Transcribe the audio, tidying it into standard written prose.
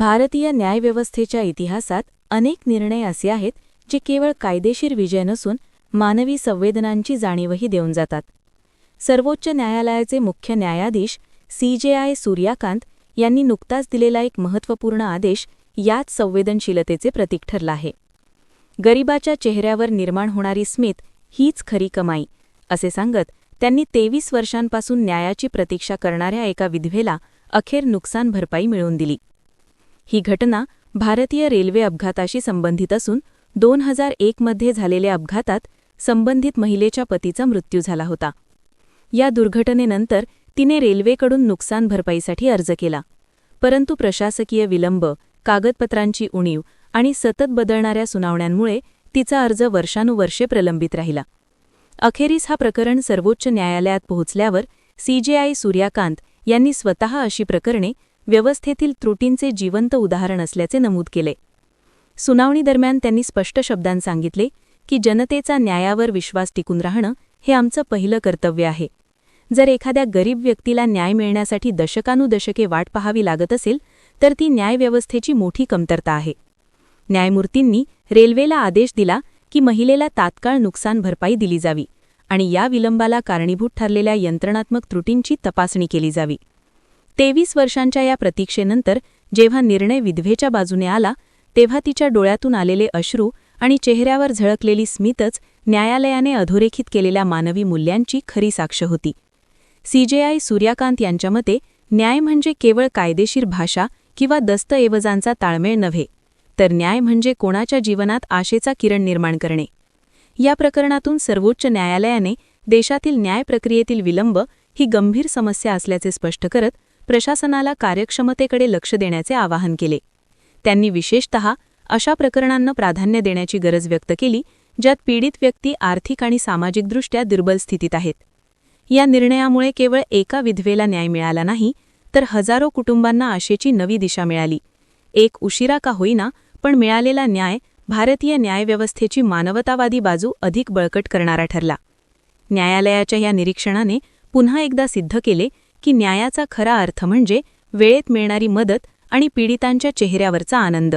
भारतीय न्यायव्यवस्थेच्या इतिहासात अनेक निर्णय असे आहेत जे केवळ कायदेशीर विजय नसून मानवी संवेदनांची जाणीवही देऊन जातात. सर्वोच्च न्यायालयाचे मुख्य न्यायाधीश CJI सूर्यकांत यांनी नुकताच दिलेला एक महत्त्वपूर्ण आदेश याच संवेदनशीलतेचे प्रतीक ठरला आहे. गरिबाच्या चेहऱ्यावर निर्माण होणारी स्मित हीच खरी कमाई, असे सांगत त्यांनी 23 वर्षांपासून न्यायाची प्रतीक्षा करणाऱ्या एका विधवेला अखेर नुकसान भरपाई मिळवून दिली. ही घटना भारतीय रेल्वे अपघाताशी संबंधित असून 2001 मध्ये झालेल्या अपघातात संबंधित महिलेच्या पतीचा मृत्यू झाला होता. या दुर्घटनेनंतर तिने रेल्वेकडून नुकसान भरपाईसाठी अर्ज केला, परंतु प्रशासकीय विलंब, कागदपत्रांची उणीव आणि सतत बदलणाऱ्या सुनावण्यांमुळे तिचा अर्ज वर्षानुवर्षे प्रलंबित राहिला. अखेरीस हा प्रकरण सर्वोच्च न्यायालयात पोहोचल्यावर CJI सूर्यकांत यांनी स्वतः अशी प्रकरणे व्यवस्थेतील त्रुटींचे जिवंत उदाहरण असल्याचे नमूद केले. सुनावणीदरम्यान त्यांनी स्पष्ट शब्दांत सांगितले की जनतेचा न्यायावर विश्वास टिकून राहणं हे आमचं पहिलं कर्तव्य आहे. जर एखाद्या गरीब व्यक्तीला न्याय मिळण्यासाठी दशकानुदशके वाट पाहावी लागत असेल तर ती न्यायव्यवस्थेची मोठी कमतरता आहे. न्यायमूर्तींनी रेल्वेला आदेश दिला की महिलेला तात्काळ नुकसान भरपाई दिली जावी आणि या विलंबाला कारणीभूत ठरलेल्या यंत्रणात्मक त्रुटींची तपासणी केली जावी. 23 वर्षांच्या या प्रतीक्षेनंतर जेव्हा निर्णय विधवेच्या बाजूने आला तेव्हा तिच्या डोळ्यातून आलेले अश्रू आणि चेहऱ्यावर झळकलेली स्मितच न्यायालयाने अधोरेखित केलेल्या मानवी मूल्यांची खरी साक्ष होती. CJI सूर्यकांत यांच्या मते न्याय म्हणजे केवळ कायदेशीर भाषा किंवा दस्तऐवजांचा ताळमेळ नव्हे, तर न्याय म्हणजे कोणाच्या जीवनात आशेचा किरण निर्माण करणे. या प्रकरणातून सर्वोच्च न्यायालयाने देशातील न्याय प्रक्रियेतील विलंब ही गंभीर समस्या असल्याचे स्पष्ट करत प्रशासनाला कार्यक्षमतेकडे लक्ष देण्याचे आवाहन केले. त्यांनी विशेषतः अशा प्रकरणांना प्राधान्य देण्याची गरज व्यक्त केली ज्यात पीडित व्यक्ती आर्थिक आणि सामाजिकदृष्ट्या दुर्बल स्थितीत आहेत. या निर्णयामुळे केवळ एका विधवेला न्याय मिळाला नाही, तर हजारो कुटुंबांना आशेची नवी दिशा मिळाली. एक उशिरा का होईना, पण मिळालेला न्याय भारतीय न्यायव्यवस्थेची मानवतावादी बाजू अधिक बळकट करणारा ठरला. न्यायालयाच्या या निरीक्षणाने पुन्हा एकदा सिद्ध केले की न्यायाचा खरा अर्थ म्हणजे वेळेत मिळणारी मदत आणि पीडितांच्या चेहऱ्यावरचा आनंद.